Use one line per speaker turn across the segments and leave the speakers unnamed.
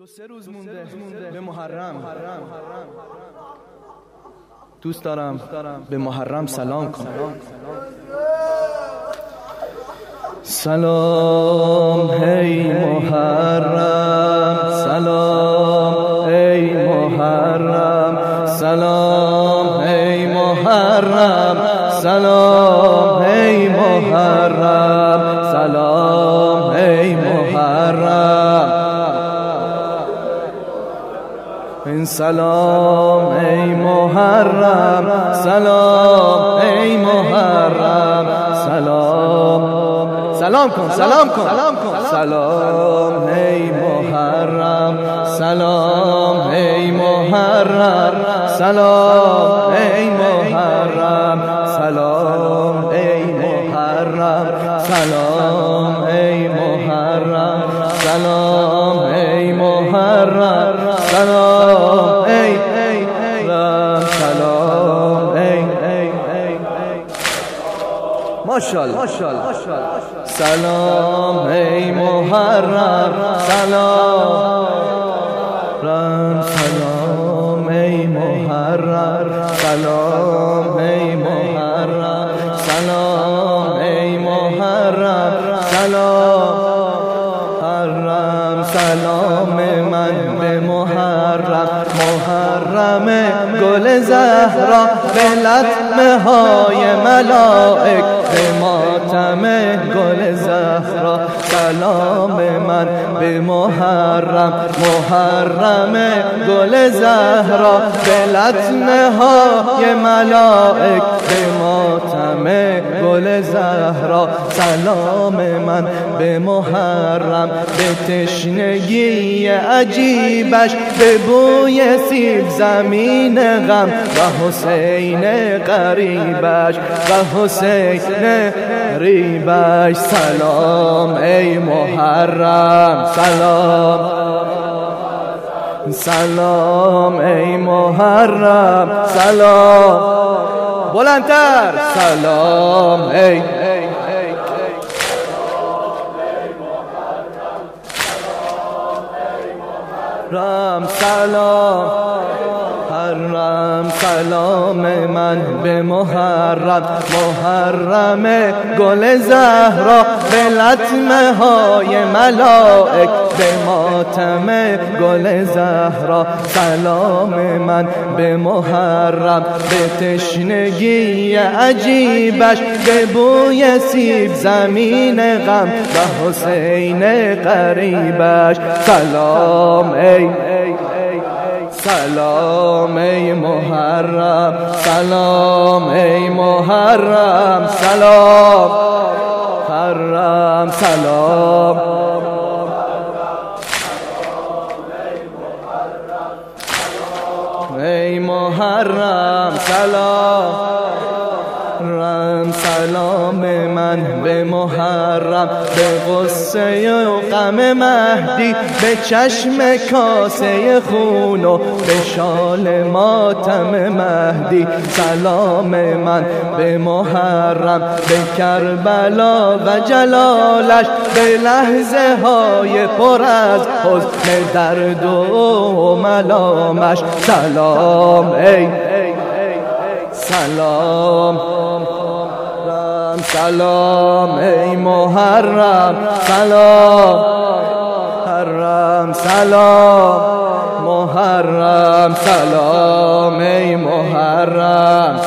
2-3 روز مونده به محرم. دوست دارم به محرم سلام کنم. سلام ای محرم، سلام ای محرم، سلام ای محرم، سلام ای محرم، سلام ای محرم، این سلام ای محرم، سلام ای محرم، سلام کن، سلام کن، سلام ای محرم، سلام ای محرم، سلام ای محرم، سلام ای محرم، سلام ای محرم، سلام ای محرم، سلام ای سلام ای ماشاءالله، سلام ای محرم، سلام سلام ای محرم، سلام ای محرم، سلام ای محرم، سلام من به محرم، محرم گل زهرا به لطمه های ملائک، به ماتم گل زهرا. سلام من به محرم، محرم گل زهرا به لطمه های ملائک، به ماتم گل زهرا. سلام من به محرم، به تشنگی عجیبش، به بوی سیب زمین غم و حسین قریبش، و حسین قریبش. سلام ای محرم، سلام ای محرم، سلام بلندتر، سلام ای رام، سلام سلام من به محرم، محرم گل زهرا به لطمه های ملائک، به ماتم گل زهرا. سلام من به محرم، به تشنگی عجیبش، به بوی سیب زمین غم و حسین قریبش. سلام ای سلام ای محرم، سلام ای محرم، سلام سلام ای محرم، سلام سلام من به محرم، به غصه و غم مهدی، به چشم کاسه خون و به شال ماتم مهدی. سلام من به محرم، به کربلا و جلالش، به لحظه های پر از حزن درد و ملامش. سلام ای سلام سلام ای محرم، سلام سلام محرم، سلام ای محرم،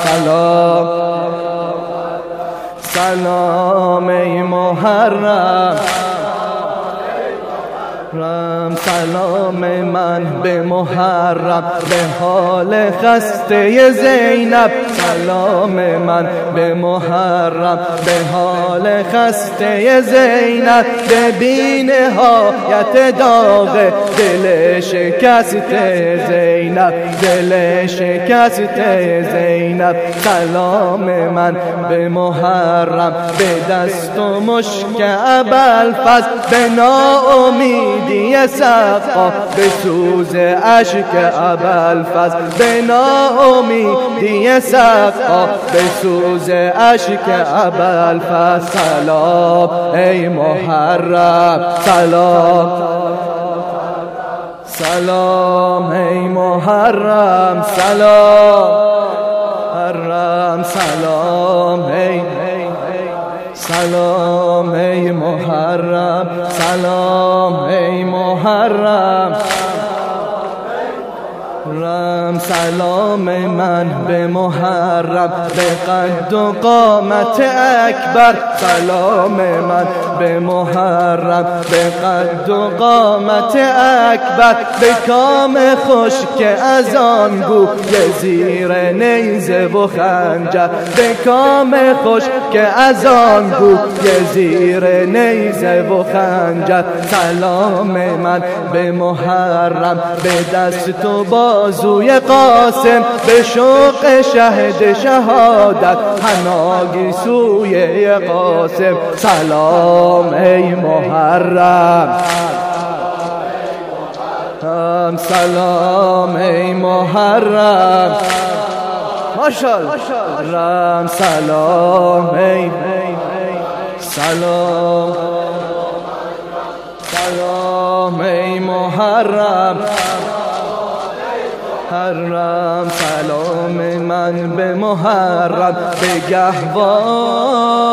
سلام ای محرم، سلام من به محرم، به حال خسته زینب. سلام من به محرم، به حال خسته زینب، به بی‌نهایت داغ دل شکسته زینب، دل شکسته زینب. سلام من به محرم، به دست و مشک ابوالفضل، به ناامیدی سقا، به سوز اشک ابوالفضل، به ناامیدی سقا، به سوز اشک ابوالفضل. سلام ای محرم، سلام سلام ای محرم سلام محرم سلام ای سلام ای محرم سلام ای محرم سلام من به محرم به قد و قامت اکبر سلام من به محرم به قد و قامت اکبر به کام خوش که از آن گو زیر نیزه و خنجر به کام خوش که از آن گو زیر نیزه و خنجر سلام من به محرم به دست و بازوی قاسم به شوق شهد شهادت حناگی سوی قاسم سلام ای محرم سلام ای محرم ماشاءالله سلام ای سلام سلام ای محرم سلام من به محرم به گهوار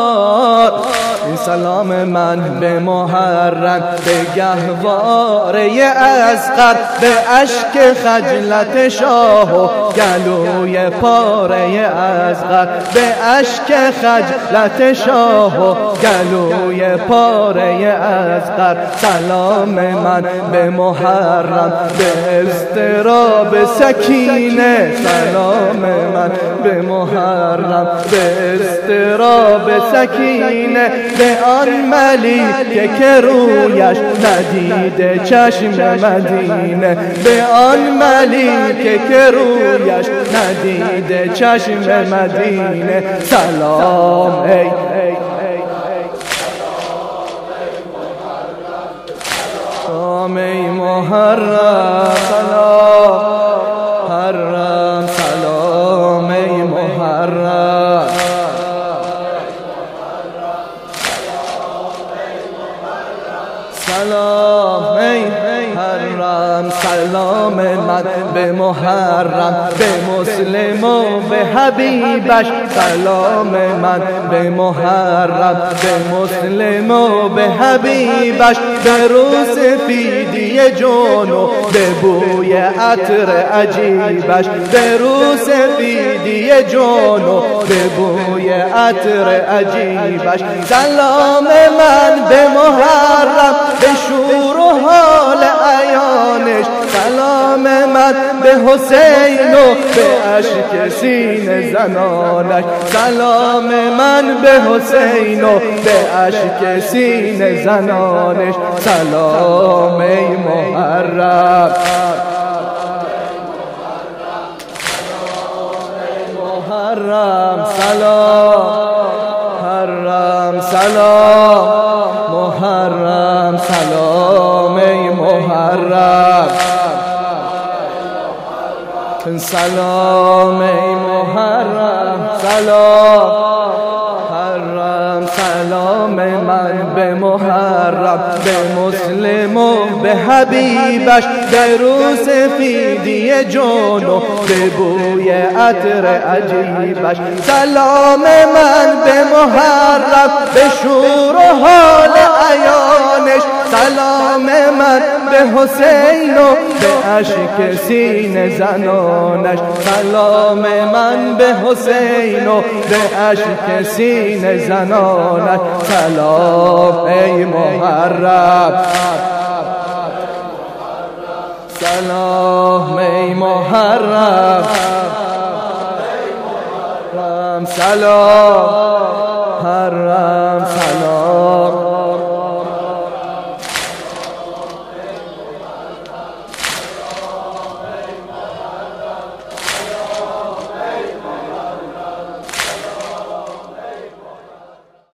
سلام من به محرم به گهواره اصغر به اشک خجلت شاه و گلوی پاره اصغر به اشک خجلت شاه و گلوی پاره اصغر سلام من به محرم به اضطراب سکینه سلام من به محرم به اضطراب سکینه به آن ملیک که رویش ندیده چشم مدینه به آن ملیک که رویش ندیده چشم مدینه سلام ای سلام ای محرم سلام محرم سلام ای محرم سلام ای محرم سلام من به محرم به مسلم و به حبیبش سلام من به محرم به مسلم و به حبیبش به روز سفیدی جون و به بوی عطر عجیبش به روز سفیدی جون و به بوی عطر عجیبش سلام من به محرم به شور و حال عیانش سلام من به حسین و به اشک سینه زنانش سلام من به حسین و به اشک سینه زنانش سلام ای محرم محرم سلام محرم سلام محرم سلام ای محرم سلام ای محرم سلام محرم سلام من به محرم به مسلم و به حبیبش به روز سفیدی جون و به بوی عطر عجیبش سلام من به محرم به شور و حال عیانش سلام من به حسین و به اشک سینه زنانش سلام من به حسین و به اشک سینه زنانش سلام ای محرم سلام ای محرم سلام محرم سلام